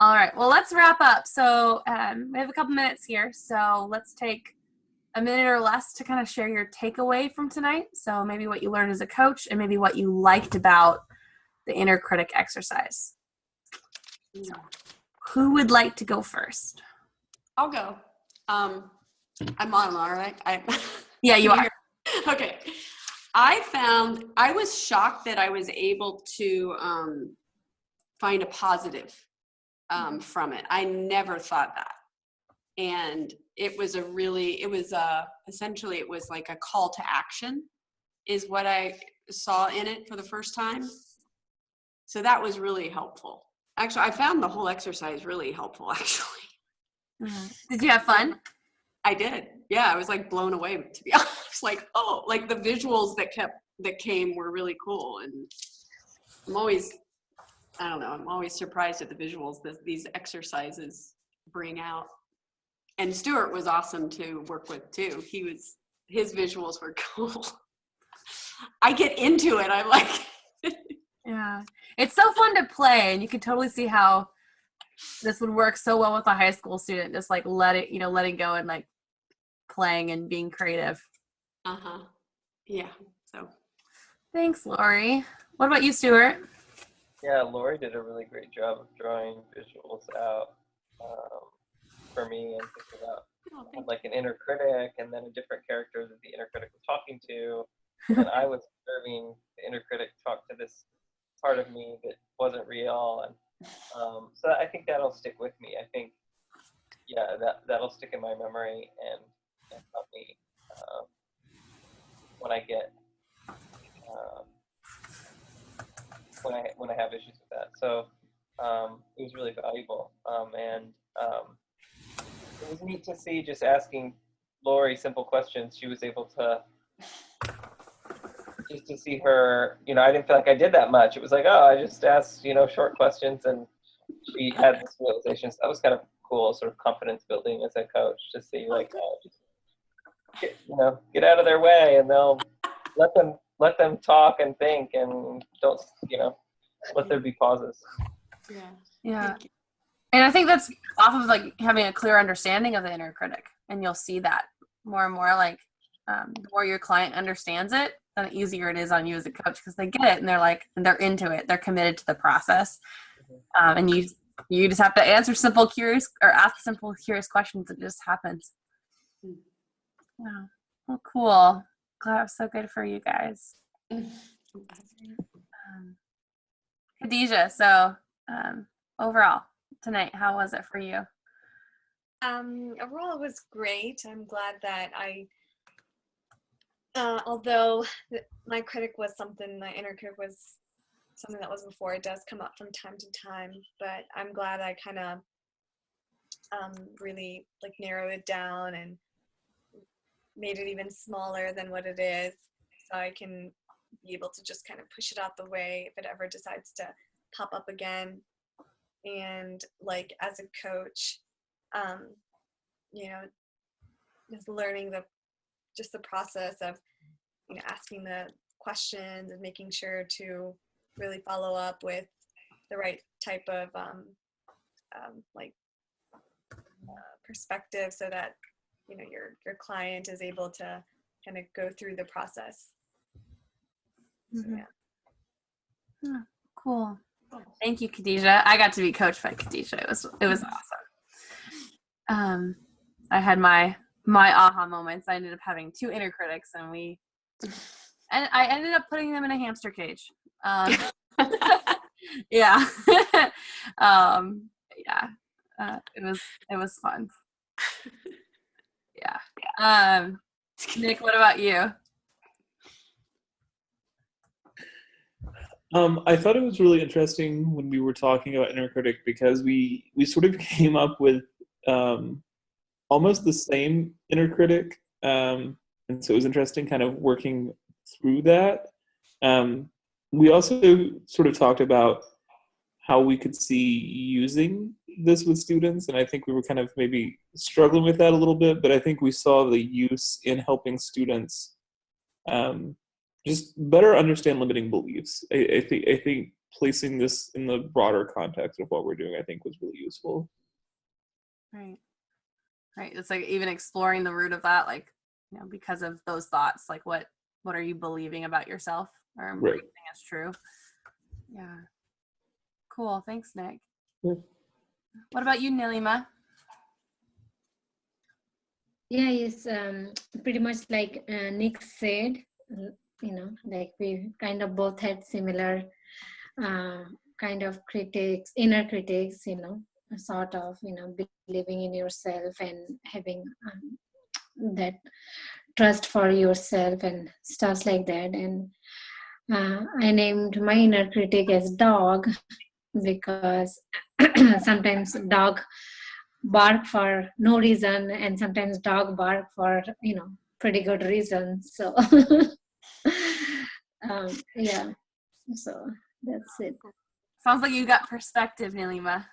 All right. Well, let's wrap up. So we have a couple minutes here. So let's take a minute or less to kind of share your takeaway from tonight. So maybe what you learned as a coach and maybe what you liked about the inner critic exercise. So, who would like to go first? I'll go. I'm on, all right? Yeah, you are. Okay. I was shocked that I was able to find a positive from it. I never thought that. And essentially it was like a call to action is what I saw in it for the first time. So that was really helpful. Actually, I found the whole exercise really helpful, actually. Mm-hmm. Did you have fun? I did. Yeah, I was like blown away, to be honest. Like, oh, like the visuals that came were really cool. And I'm always surprised at the visuals that these exercises bring out. And Stuart was awesome to work with too. His visuals were cool. I get into it. I'm like, yeah, it's so fun to play, and you can totally see how this would work so well with a high school student. Just like letting go and like playing and being creative. Yeah. So, thanks, Lori. What about you, Stuart? Yeah, Lori did a really great job of drawing visuals out for me and thinking about like an inner critic and then a different character that the inner critic was talking to. And I was observing the inner critic talk to this part of me that wasn't real. And so I think that'll stick with me. I think, yeah, that'll stick in my memory and help me when I get when I have issues with that. So it was really valuable, and it was neat to see just asking Lori simple questions. She was able to just to see her. I didn't feel like I did that much. It was like, oh, I just asked short questions, and she had this realization. So that was kind of cool, sort of confidence building as a coach to see like, just get out of their way, and they'll let them talk and think, and don't let there be pauses. Yeah. And I think that's off of like having a clear understanding of the inner critic, and you'll see that more and more. Like the more your client understands it, then the easier it is on you as a coach because they get it and they're into it. They're committed to the process, and you just have to ask simple, curious questions. It just happens. Wow. Well, cool. Glad it was so good for you guys. Khadijah, so overall tonight, how was it for you? Overall, it was great. I'm glad that although my inner critic was something that was before, it does come up from time to time, but I'm glad I kind of really like narrowed it down and made it even smaller than what it is, so I can be able to just kind of push it out the way if it ever decides to pop up again. And like as a coach, just learning the process of asking the questions and making sure to really follow up with the right type of perspective, so that your client is able to kind of go through the process. Mm-hmm. So, yeah. Oh, cool. Thank you, Khadijah. I got to be coached by Khadijah. It was awesome. I had my aha moments. I ended up having 2 inner critics, and I ended up putting them in a hamster cage. Yeah. It was fun. Yeah. Nick, what about you? I thought it was really interesting when we were talking about inner critic, because we sort of came up with almost the same inner critic, and so it was interesting kind of working through that. We also sort of talked about how we could see using this with students, and I think we were kind of maybe struggling with that a little bit, but I think we saw the use in helping students just better understand limiting beliefs. I think placing this in the broader context of what we're doing, I think, was really useful. Right. Right. It's like even exploring the root of that, like, because of those thoughts, like what are you believing about yourself or believing as true? Yeah. Cool. Thanks, Nick. Yeah. What about you, Nilima? Yeah, it's pretty much like Nick said, like we kind of both had similar kind of critics, inner critics, sort of, believing in yourself and having that trust for yourself and stuff like that. And I named my inner critic as dog because sometimes dog bark for no reason and sometimes dog bark for pretty good reasons. So yeah, so that's it. Sounds like you got perspective, Nilima.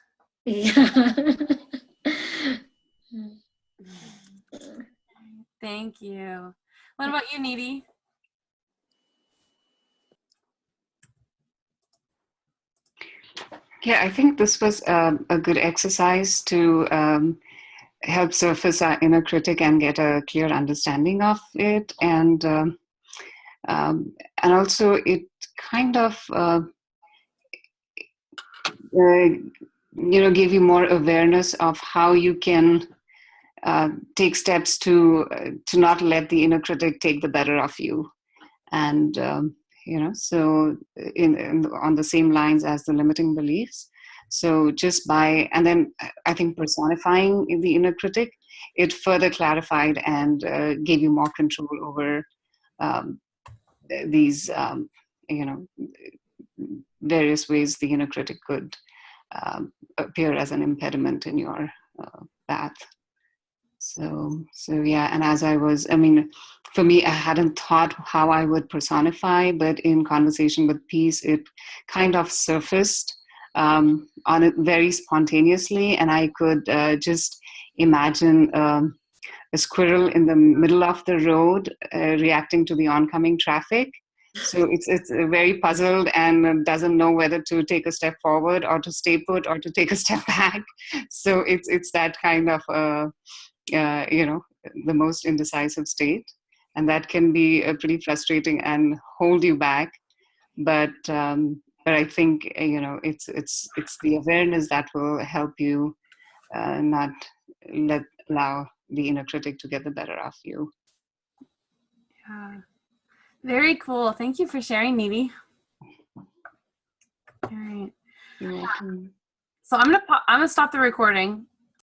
Yeah. Thank you. What about you, Needy? Yeah, I think this was a good exercise to help surface our inner critic and get a clear understanding of it, and also it kind of give you more awareness of how you can take steps to not let the inner critic take the better of you, and so on the same lines as the limiting beliefs. So just by, and then I think personifying the inner critic, it further clarified and gave you more control over these various ways the inner critic could appear as an impediment in your path. So yeah, and for me, I hadn't thought how I would personify, but in conversation with Peace, it kind of surfaced on it very spontaneously, and I could just imagine a squirrel in the middle of the road reacting to the oncoming traffic. So it's very puzzled and doesn't know whether to take a step forward or to stay put or to take a step back. So it's that kind of the most indecisive state, and that can be pretty frustrating and hold you back. But I think it's the awareness that will help you not allow the inner critic to get the better of you. Yeah. Very cool. Thank you for sharing, Needy. All right. You're welcome. So I'm gonna stop the recording